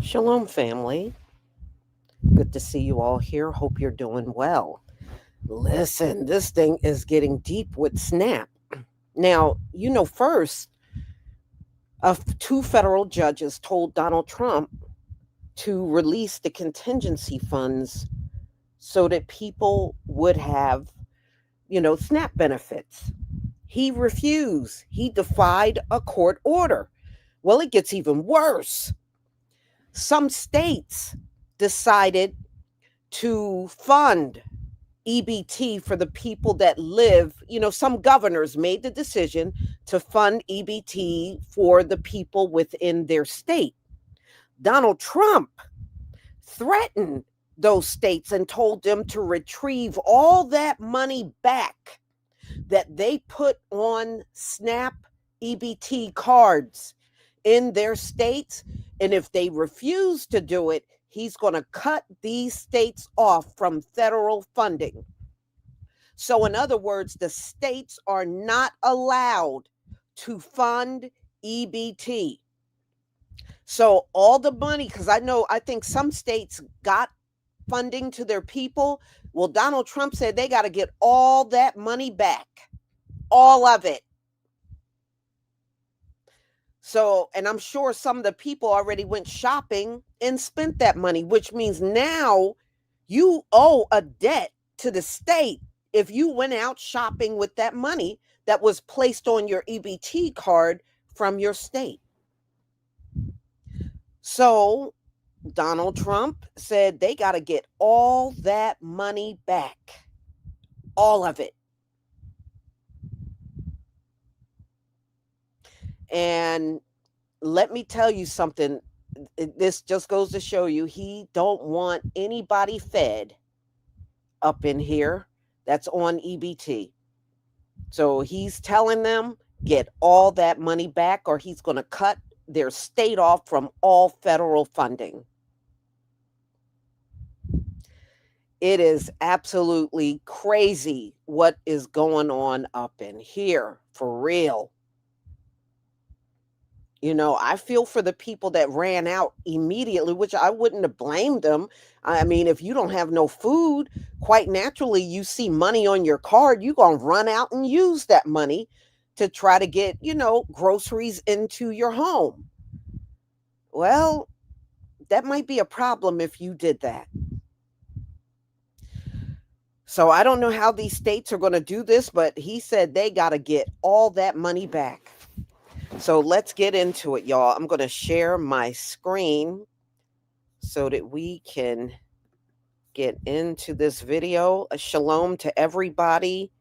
Shalom, family. Good to see you all here. Hope you're doing well. Listen, this thing is getting deep with SNAP. Now, first, two federal judges told Donald Trump to release the contingency funds so that people would have, SNAP benefits. He refused. He defied a court order. Well, it gets even worse. Some states decided to fund EBT for the people that live. Some governors made the decision to fund EBT for the people within their state. Donald Trump threatened those states and told them to retrieve all that money back that they put on SNAP EBT cards in their states. And if they refuse to do it, he's going to cut these states off from federal funding. So, in other words, the states are not allowed to fund EBT. So, all the money, because I think some states got funding to their people. Well, Donald Trump said they got to get all that money back, all of it. So, and I'm sure some of the people already went shopping and spent that money, which means now you owe a debt to the state if you went out shopping with that money that was placed on your EBT card from your state. So, Donald Trump said they got to get all that money back, all of it. And let me tell you something. This just goes to show you he don't want anybody fed up in here that's on EBT. So he's telling them get all that money back or he's going to cut their state off from all federal funding. It is absolutely crazy what is going on up in here, for real. I feel for the people that ran out immediately, which I wouldn't have blamed them. I mean, if you don't have no food, quite naturally, you see money on your card, you're going to run out and use that money to try to get, groceries into your home. Well, that might be a problem if you did that. So I don't know how these states are going to do this, but he said they got to get all that money back. So let's get into it, y'all. I'm going to share my screen so that we can get into this video. A shalom to everybody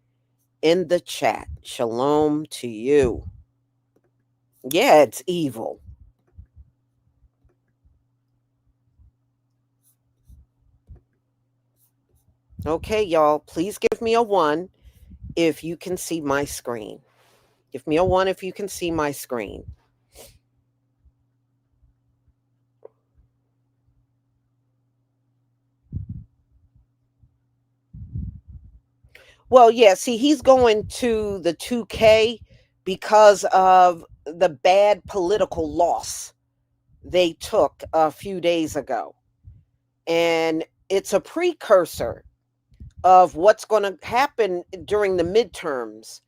in the chat. Shalom to you. Yeah, it's evil. Okay, y'all, please give me a 1 if you can see my screen. Give me a 1 if you can see my screen. Well, yeah, see, he's going to the 2K because of the bad political loss they took a few days ago. And it's a precursor of what's going to happen during the midterms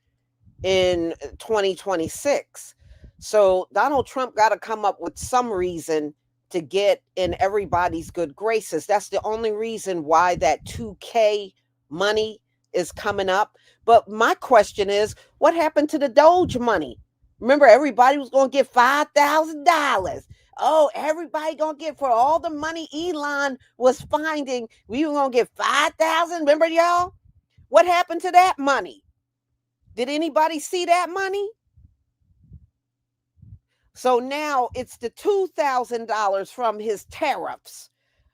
in 2026. So Donald Trump got to come up with some reason to get in everybody's good graces. That's the only reason why that 2K money is coming up. But my question is, what happened to the Doge money? Remember, everybody was going to get $5,000. Oh, everybody going to get, for all the money Elon was finding, we were going to get 5,000. Remember, y'all? What happened to that money? Did anybody see that money? So now it's the $2,000 from his tariffs.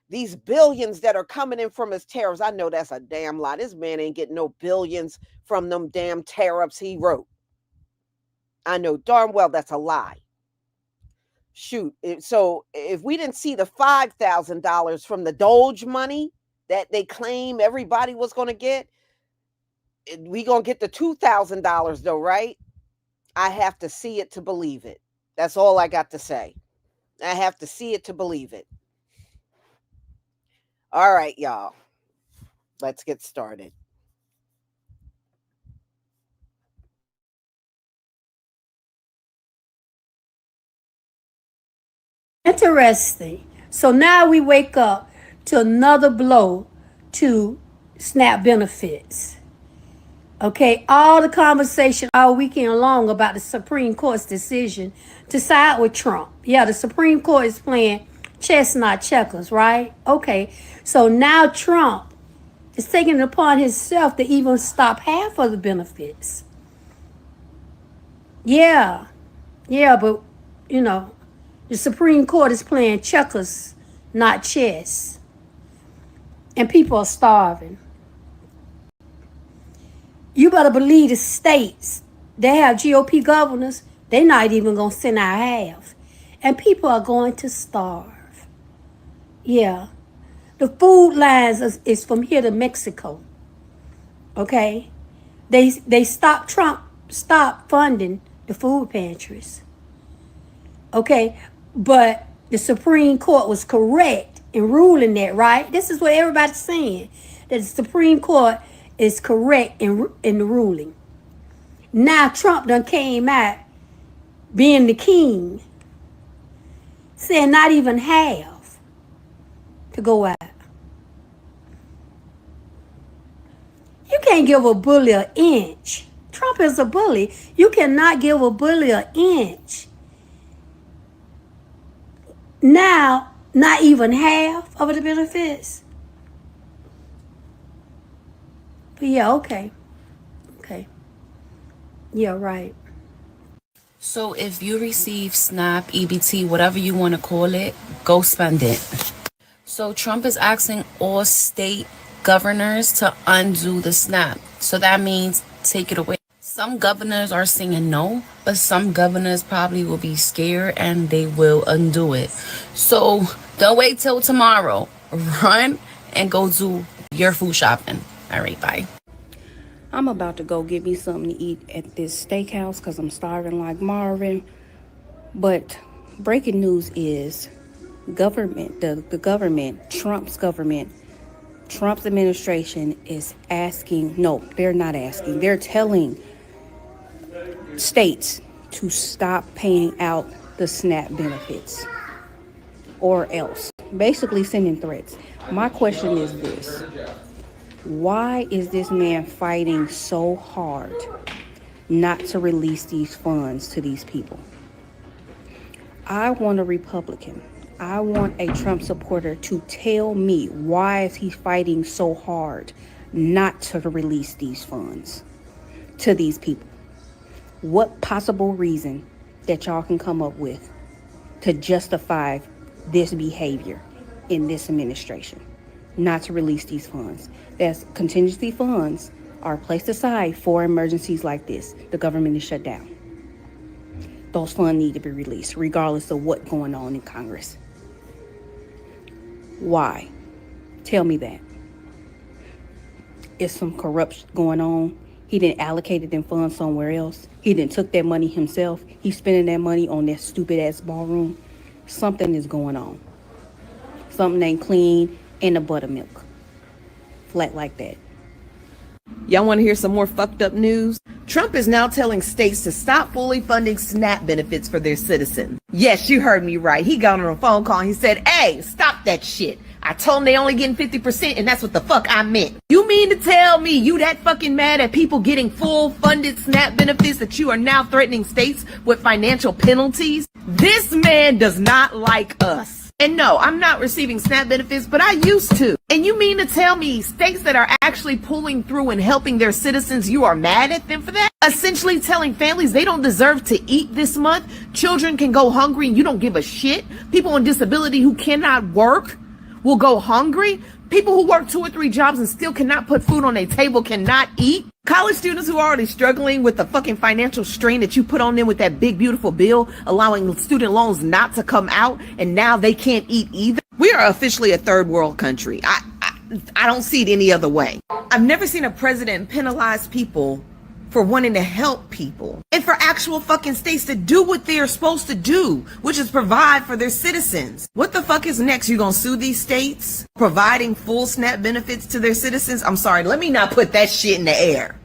These billions that are coming in from his tariffs. I know that's a damn lie. This man ain't getting no billions from them damn tariffs he wrote. I know darn well that's a lie. Shoot. So if we didn't see the $5,000 from the Doge money that they claim everybody was going to get, we going to get the $2,000 though, right? I have to see it to believe it. That's all I got to say. I have to see it to believe it. All right, y'all. Let's get started. Interesting. So now we wake up to another blow to SNAP benefits. Okay, all the conversation all weekend long about the Supreme Court's decision to side with Trump. Yeah, the Supreme Court is playing chess, not checkers, right? Okay, so now Trump is taking it upon himself to even stop half of the benefits. Yeah, yeah, but you know, the Supreme Court is playing checkers, not chess. And people are starving. You better believe the states, they have GOP governors, they're not even going to send out half. And people are going to starve. Yeah. The food lines is from here to Mexico. Okay? They stopped, Trump stopped funding the food pantries. Okay? But the Supreme Court was correct in ruling that, right? This is what everybody's saying, that the Supreme Court is correct in the ruling. Now Trump done came out being the king, saying not even half to go out. You can't give a bully an inch. Trump is a bully. You cannot give a bully an inch. Now, not even half of the benefits. But yeah, okay. Okay. Yeah, right. So if you receive SNAP, EBT, whatever you want to call it, go spend it. So Trump is asking all state governors to undo the SNAP. So that means take it away. Some governors are saying no, but some governors probably will be scared and they will undo it. So don't wait till tomorrow. Run and go do your food shopping. All right, bye. I'm about to go get me something to eat at this steakhouse because I'm starving like Marvin. But breaking news is the government, Trump's administration is asking, no, they're not asking, they're telling states to stop paying out the SNAP benefits or else. Basically sending threats. My question is this. Why is this man fighting so hard not to release these funds to these people? I want a Republican. I want a Trump supporter to tell me why is he fighting so hard not to release these funds to these people. What possible reason that y'all can come up with to justify this behavior in this administration? Not to release these funds. That's contingency funds are placed aside for emergencies like this. The government is shut down. Those funds need to be released, regardless of what's going on in Congress. Why? Tell me that. Is some corruption going on? He didn't allocate them funds somewhere else. He didn't took that money himself. He's spending that money on that stupid ass ballroom. Something is going on. Something ain't clean in the buttermilk. Flat like that. Y'all want to hear some more fucked up news? Trump is now telling states to stop fully funding SNAP benefits for their citizens. Yes, you heard me right. He got on a phone call and he said, hey, stop that shit. I told him they only getting 50% and that's what the fuck I meant. You mean to tell me you that fucking mad at people getting full funded SNAP benefits that you are now threatening states with financial penalties? This man does not like us. And no, I'm not receiving SNAP benefits, but I used to. And you mean to tell me states that are actually pulling through and helping their citizens, you are mad at them for that? Essentially telling families they don't deserve to eat this month. Children can go hungry and you don't give a shit. People on disability who cannot work will go hungry. People who work 2 or 3 jobs and still cannot put food on their table cannot eat. College students who are already struggling with the fucking financial strain that you put on them with that big, beautiful bill, allowing student loans not to come out, and now they can't eat either. We are officially a third world country. I don't see it any other way. I've never seen a president penalize people for wanting to help people and for actual fucking states to do what they are supposed to do, which is provide for their citizens. What the fuck is next? You gonna sue these states providing full SNAP benefits to their citizens? I'm sorry, let me not put that shit in the air.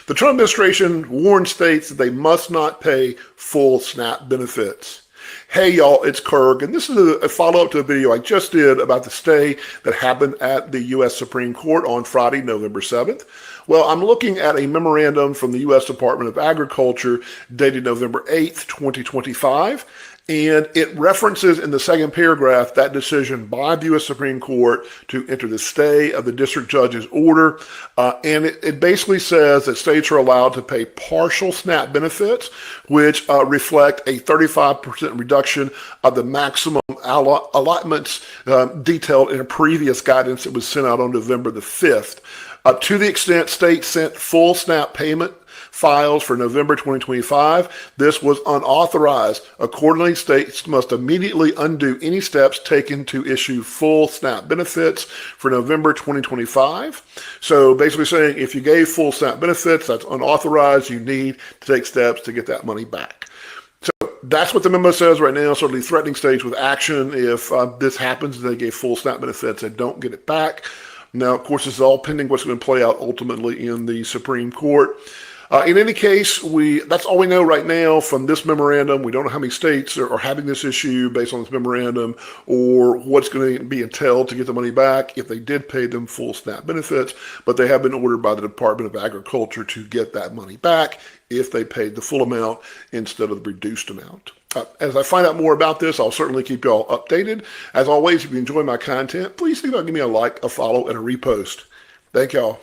The Trump administration warned states that they must not pay full SNAP benefits. Hey y'all, it's Kirk, and this is a follow-up to a video I just did about the stay that happened at the U.S. Supreme Court on Friday, November 7th. Well, I'm looking at a memorandum from the U.S. Department of Agriculture dated November 8th, 2025, and it references in the second paragraph that decision by the U.S. Supreme Court to enter the stay of the district judge's order. And it basically says that states are allowed to pay partial SNAP benefits, which reflect a 35% reduction of the maximum allotments detailed in a previous guidance that was sent out on November the 5th. To the extent states sent full SNAP payment files for November 2025, this was unauthorized. Accordingly, states must immediately undo any steps taken to issue full SNAP benefits for November 2025. So basically saying if you gave full SNAP benefits, that's unauthorized, you need to take steps to get that money back. So that's what the memo says right now, certainly threatening states with action if this happens, they gave full SNAP benefits and don't get it back. Now, of course, this is all pending what's going to play out ultimately in the Supreme Court. In any case, that's all we know right now from this memorandum. We don't know how many states are having this issue based on this memorandum or what's going to be entailed to get the money back if they did pay them full SNAP benefits, but they have been ordered by the Department of Agriculture to get that money back if they paid the full amount instead of the reduced amount. As I find out more about this, I'll certainly keep y'all updated. As always, if you enjoy my content, please think about giving me a like, a follow, and a repost. Thank y'all.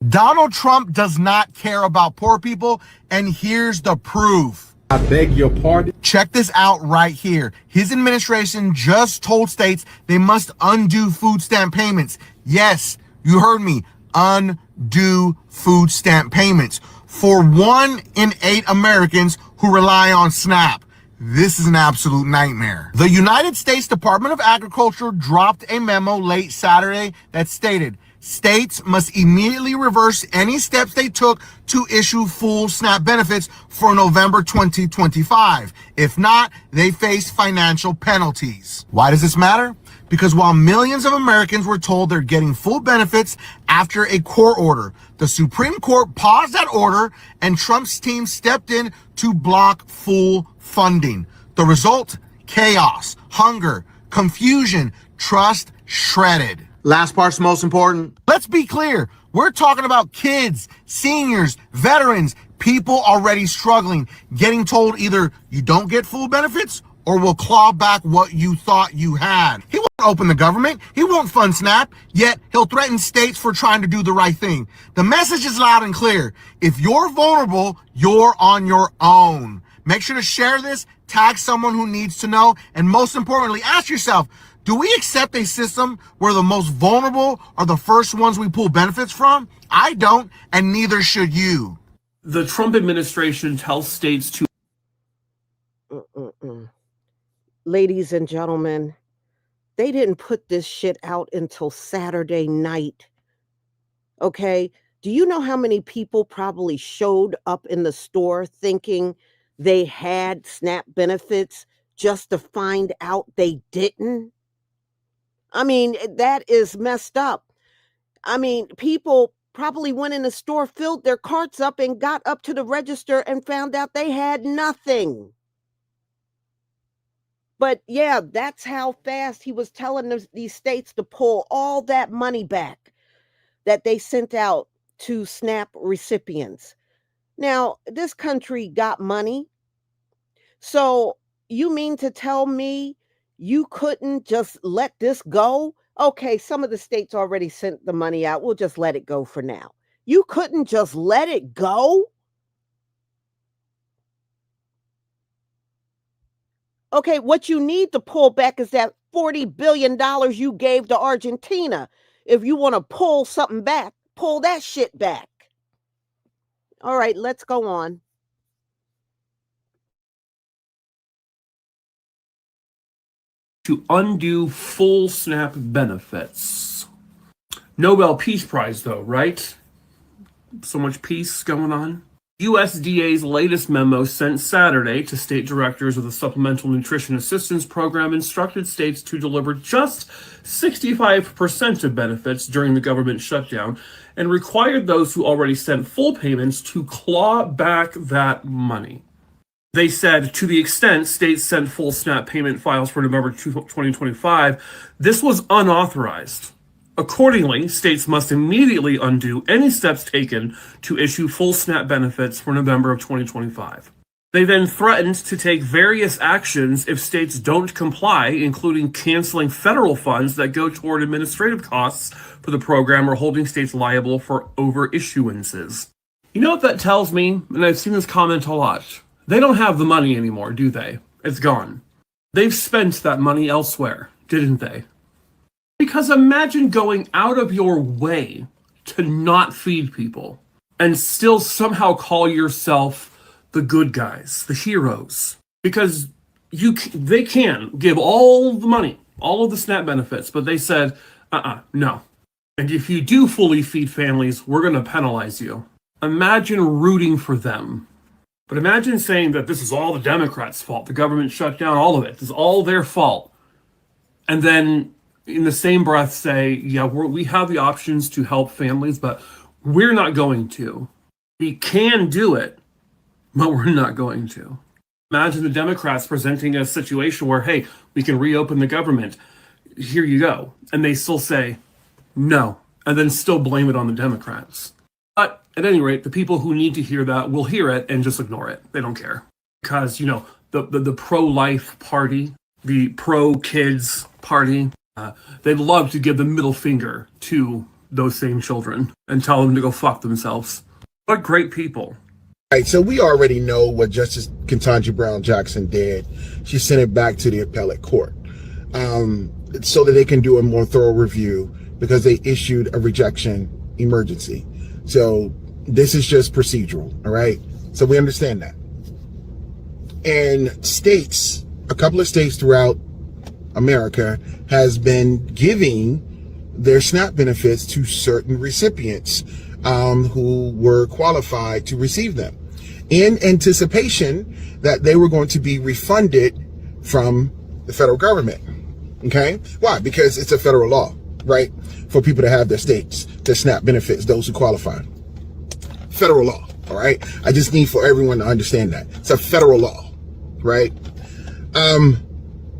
Donald Trump does not care about poor people, and here's the proof. I beg your pardon? Check this out right here. His administration just told states they must undo food stamp payments. Yes, you heard me. Undo food stamp payments for 1 in 8 Americans who rely on SNAP. This is an absolute nightmare. The United States Department of Agriculture dropped a memo late Saturday that stated states must immediately reverse any steps they took to issue full SNAP benefits for November 2025. If not, they face financial penalties. Why does this matter? Because while millions of Americans were told they're getting full benefits after a court order, the Supreme Court paused that order and Trump's team stepped in to block full funding. The result? Chaos, hunger, confusion, trust shredded. Last part's most important. Let's be clear. We're talking about kids, seniors, veterans, people already struggling, getting told either you don't get full benefits or we'll claw back what you thought you had. He won't open the government. He won't fund SNAP, yet he'll threaten states for trying to do the right thing. The message is loud and clear. If you're vulnerable, you're on your own. Make sure to share this, tag someone who needs to know, and most importantly, ask yourself, do we accept a system where the most vulnerable are the first ones we pull benefits from? I don't, and neither should you. The Trump administration tells states to... Ladies and gentlemen, they didn't put this shit out until Saturday night. Okay? Do you know how many people probably showed up in the store thinking they had SNAP benefits just to find out they didn't? I mean, that is messed up. I mean, people probably went in the store, filled their carts up, and got up to the register and found out they had nothing. But yeah, that's how fast he was telling these states to pull all that money back that they sent out to SNAP recipients. Now, this country got money. So you mean to tell me you couldn't just let this go? Okay, some of the states already sent the money out. We'll just let it go for now. You couldn't just let it go? Okay, what you need to pull back is that $40 billion you gave to Argentina. If you want to pull something back, pull that shit back. All right, let's go on. To undo full SNAP benefits. Nobel Peace Prize, though, right? So much peace going on. USDA's latest memo sent Saturday to state directors of the Supplemental Nutrition Assistance Program instructed states to deliver just 65% of benefits during the government shutdown and required those who already sent full payments to claw back that money. They said to the extent states sent full SNAP payment files for November 2025, this was unauthorized. Accordingly, states must immediately undo any steps taken to issue full SNAP benefits for November of 2025. They then threatened to take various actions if states don't comply, including canceling federal funds that go toward administrative costs for the program or holding states liable for overissuances. You know what that tells me? And I've seen this comment a lot. They don't have the money anymore, do they? It's gone. They've spent that money elsewhere, didn't they? Because imagine going out of your way to not feed people and still somehow call yourself the good guys, the heroes. Because they can give all the money, all of the SNAP benefits, but they said, no. And if you do fully feed families, we're going to penalize you. Imagine rooting for them. But imagine saying that this is all the Democrats' fault, the government shut down, all of it. This is all their fault. And then in the same breath say, yeah, we have the options to help families, but we're not going to. We can do it, but we're not going to. Imagine the Democrats presenting a situation where, hey, we can reopen the government. Here you go. And they still say no, and then still blame it on the Democrats. But at any rate, the people who need to hear that will hear it and just ignore it. They don't care. Because, the pro-life party, the pro-kids party, they'd love to give the middle finger to those same children and tell them to go fuck themselves. What great people. Right, so we already know what Justice Ketanji Brown Jackson did. She sent it back to the appellate court so that they can do a more thorough review because they issued a rejection emergency. So this is just procedural, all right? So we understand that. And states, a couple of states throughout America has been giving their SNAP benefits to certain recipients who were qualified to receive them in anticipation that they were going to be refunded from the federal government. Okay? Why? Because it's a federal law, right? For people to have their SNAP benefits, those who qualify. Federal law, all right? I just need for everyone to understand that. It's a federal law, right?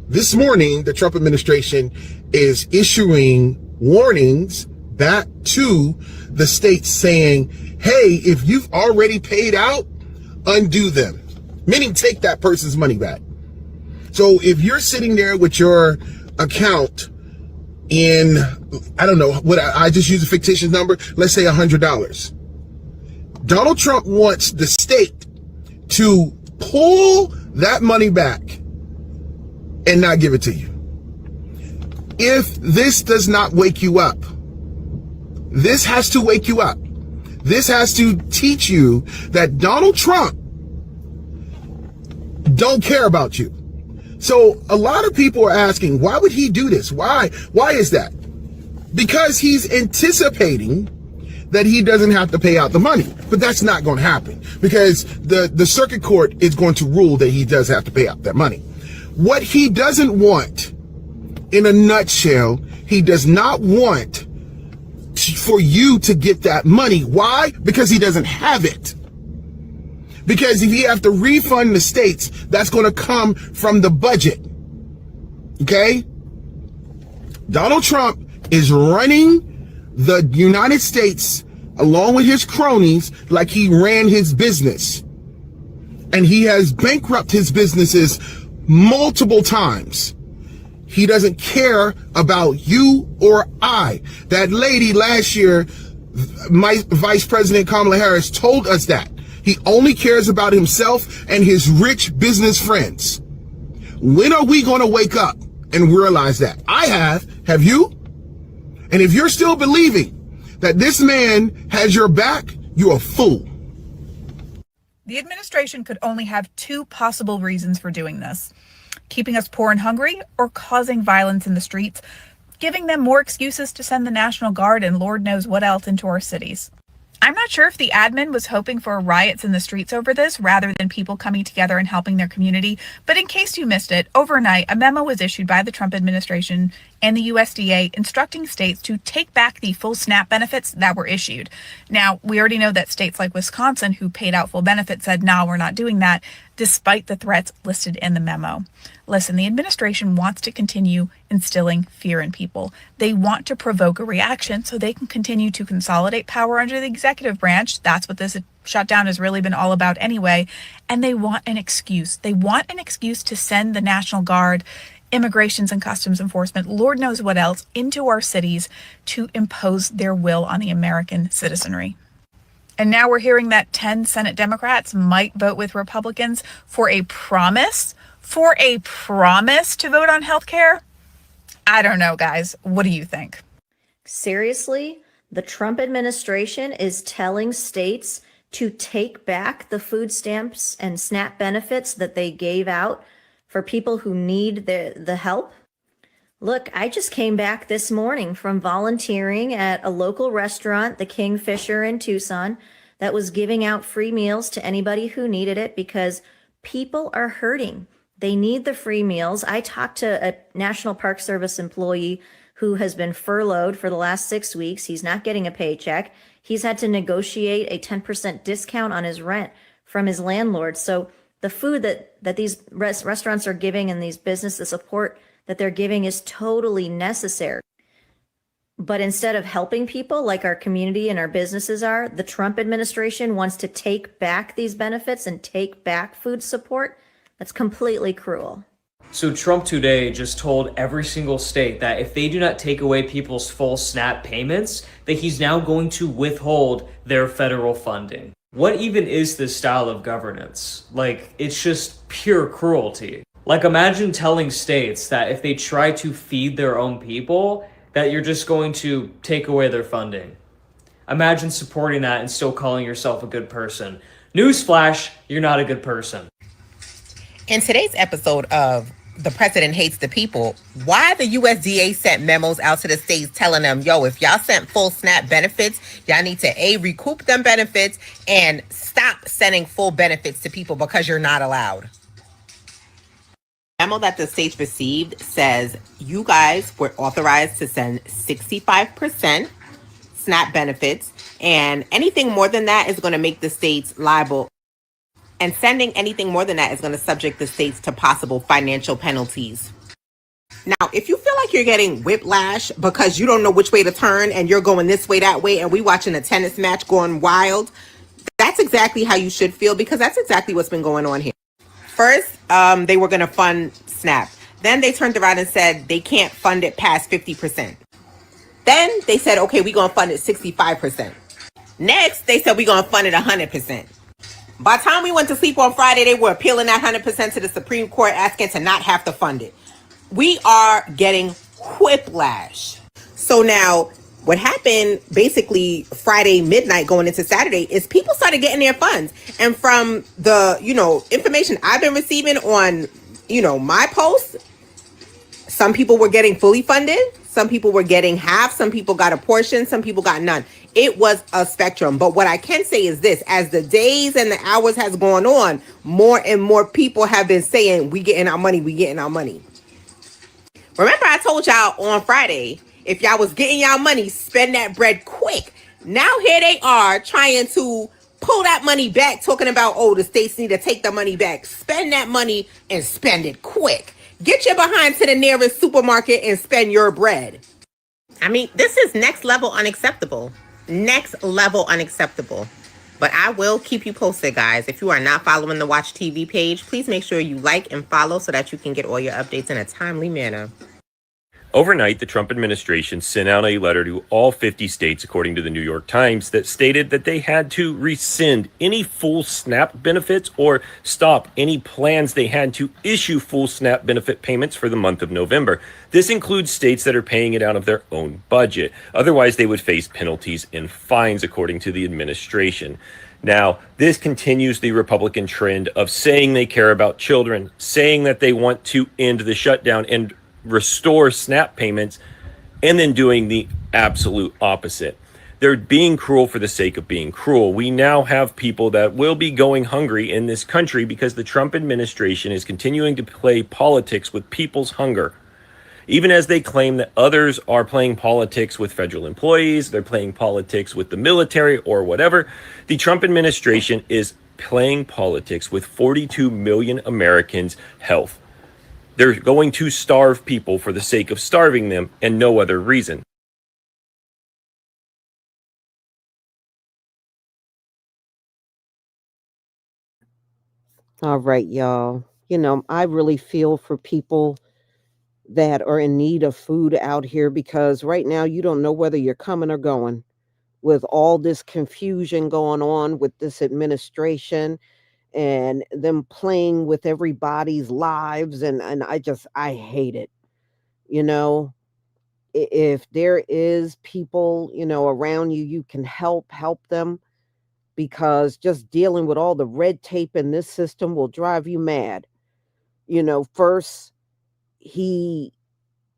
This morning, the Trump administration is issuing warnings back to the states saying, hey, if you've already paid out, undo them. Meaning take that person's money back. So if you're sitting there with your account in, I don't know, what I just use a fictitious number, let's say $100. Donald Trump wants the state to pull that money back and not give it to you. If this does not wake you up, this has to wake you up. This has to teach you that Donald Trump don't care about you. So a lot of people are asking, why would he do this? Why is that? Because he's anticipating that he doesn't have to pay out the money. But that's not going to happen because the circuit court is going to rule that he does have to pay out that money. What he doesn't want, in a nutshell, he does not want for you to get that money. Why? Because he doesn't have it. Because if you have to refund the states, that's going to come from the budget. Okay? Donald Trump is running the United States along with his cronies like he ran his business. And he has bankrupted his businesses multiple times. He doesn't care about you or I. That lady last year, my Vice President Kamala Harris, told us that. He only cares about himself and his rich business friends. When are we going to wake up and realize that? I have. Have you? And if you're still believing that this man has your back, you're a fool. The administration could only have two possible reasons for doing this: keeping us poor and hungry, or causing violence in the streets, giving them more excuses to send the National Guard and Lord knows what else into our cities. I'm not sure if the admin was hoping for riots in the streets over this rather than people coming together and helping their community, but in case you missed it, overnight a memo was issued by the Trump administration and the USDA instructing states to take back the full SNAP benefits that were issued. Now, we already know that states like Wisconsin, who paid out full benefits, said, no, we're not doing that, despite the threats listed in the memo. Listen, the administration wants to continue instilling fear in people. They want to provoke a reaction so they can continue to consolidate power under the executive branch. That's what this shutdown has really been all about anyway. And they want an excuse. They want an excuse to send the National Guard, Immigrations and Customs Enforcement, Lord knows what else, into our cities to impose their will on the American citizenry. And now we're hearing that 10 Senate Democrats might vote with Republicans for a promise to vote on health care. I don't know, guys. What do you think? Seriously, the Trump administration is telling states to take back the food stamps and SNAP benefits that they gave out for people who need the help. Look, I just came back this morning from volunteering at a local restaurant, the Kingfisher in Tucson, that was giving out free meals to anybody who needed it because people are hurting. They need the free meals. I talked to a National Park Service employee who has been furloughed for the last 6 weeks. He's not getting a paycheck. He's had to negotiate a 10% discount on his rent from his landlord. So the food that these restaurants are giving and these businesses support that they're giving is totally necessary. But instead of helping people like our community and our businesses are, the Trump administration wants to take back these benefits and take back food support. That's completely cruel. So Trump today just told every single state that if they do not take away people's full SNAP payments, that he's now going to withhold their federal funding. What even is this style of governance? Like, it's just pure cruelty. Like, imagine telling states that if they try to feed their own people, that you're just going to take away their funding. Imagine supporting that and still calling yourself a good person. Newsflash, you're not a good person. In today's episode of The President Hates the People, why the USDA sent memos out to the states telling them, yo, if y'all sent full SNAP benefits, y'all need to recoup them benefits and stop sending full benefits to people because you're not allowed. The memo that the states received says you guys were authorized to send 65% SNAP benefits, and anything more than that is going to make the states liable. And sending anything more than that is going to subject the states to possible financial penalties. Now, if you feel like you're getting whiplash because you don't know which way to turn and you're going this way, that way, and we watching a tennis match going wild, that's exactly how you should feel because that's exactly what's been going on here. First, they were going to fund SNAP. Then they turned around and said they can't fund it past 50%. Then they said, okay, we're going to fund it 65%. Next, they said we're going to fund it 100%. By the time we went to sleep on Friday, they were appealing that 100% to the Supreme Court, asking to not have to fund it. We are getting whiplash. So now what happened basically Friday midnight going into Saturday is people started getting their funds. And from the, information I've been receiving on, my posts, some people were getting fully funded. Some people were getting half. Some people got a portion. Some people got none. It was a spectrum. But what I can say is this, as the days and the hours has gone on, more and more people have been saying, we getting our money, we getting our money. Remember I told y'all on Friday, if y'all was getting y'all money, spend that bread quick. Now here they are trying to pull that money back, talking about, the states need to take the money back. Spend that money and spend it quick. Get your behind to the nearest supermarket and spend your bread. I mean, this is next level unacceptable. Next level unacceptable. But I will keep you posted, guys. If you are not following the Watch TV page, please make sure you like and follow so that you can get all your updates in a timely manner. Overnight, the Trump administration sent out a letter to all 50 states, according to the New York Times, that stated that they had to rescind any full SNAP benefits or stop any plans they had to issue full SNAP benefit payments for the month of November. This includes states that are paying it out of their own budget. Otherwise, they would face penalties and fines, according to the administration. Now, this continues the Republican trend of saying they care about children, saying that they want to end the shutdown and restore SNAP payments, and then doing the absolute opposite. They're being cruel for the sake of being cruel. We now have people that will be going hungry in this country because the Trump administration is continuing to play politics with people's hunger. Even as they claim that others are playing politics with federal employees, they're playing politics with the military or whatever, the Trump administration is playing politics with 42 million Americans' health. They're going to starve people for the sake of starving them and no other reason. All right, y'all. I really feel for people that are in need of food out here because right now you don't know whether you're coming or going with all this confusion going on with this administration and them playing with everybody's lives and I hate it. You know, if there is people, around you you can help them because just dealing with all the red tape in this system will drive you mad. First he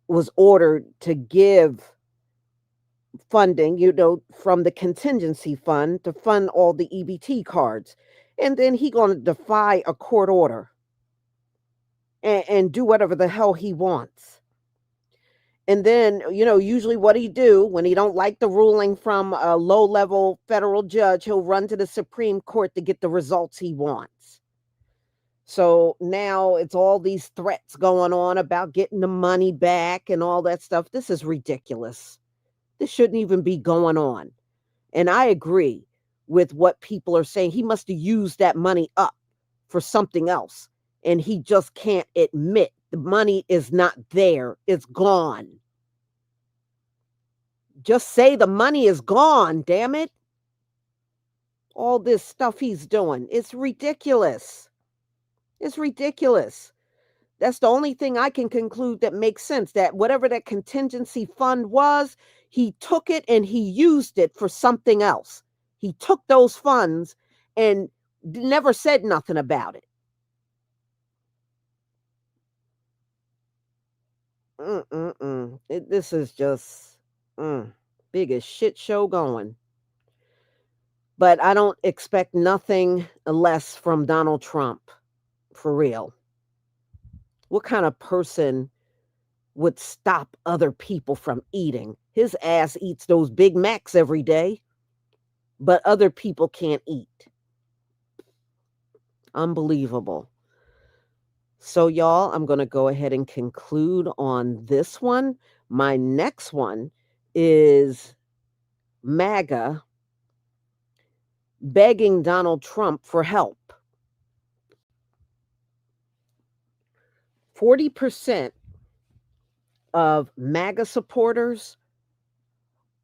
was ordered to give funding, from the contingency fund to fund all the EBT cards. And then he going to defy a court order and do whatever the hell he wants. And then, usually what he do when he don't like the ruling from a low-level federal judge, he'll run to the Supreme Court to get the results he wants. So now it's all these threats going on about getting the money back and all that stuff. This is ridiculous. This shouldn't even be going on. And I agree with what people are saying. He must have used that money up for something else. And he just can't admit the money is not there. It's gone. Just say the money is gone, damn it. All this stuff he's doing. It's ridiculous. It's ridiculous. That's the only thing I can conclude that makes sense, that whatever that contingency fund was, he took it and he used it for something else. He took those funds and never said nothing about it. This is just biggest shit show going. But I don't expect nothing less from Donald Trump, for real. What kind of person would stop other people from eating? His ass eats those Big Macs every day, but other people can't eat. Unbelievable. So, y'all, I'm going to go ahead and conclude on this one. My next one is MAGA begging Donald Trump for help. 40% of MAGA supporters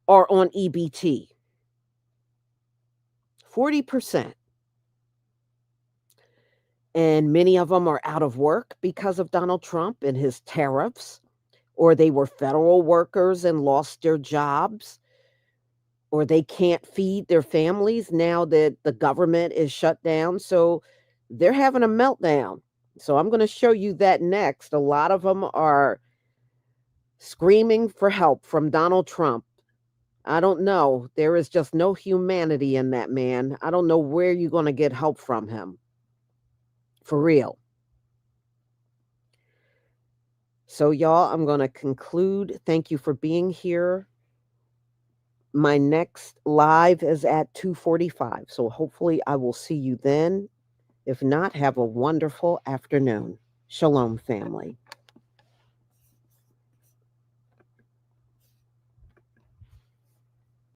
are on EBT. 40%. And many of them are out of work because of Donald Trump and his tariffs, or they were federal workers and lost their jobs, or they can't feed their families now that the government is shut down. So they're having a meltdown. So I'm going to show you that next. A lot of them are screaming for help from Donald Trump. I don't know. There is just no humanity in that man. I don't know where you're going to get help from him. For real. So, y'all, I'm going to conclude. Thank you for being here. My next live is at 2:45. So hopefully I will see you then. If not, have a wonderful afternoon. Shalom, family.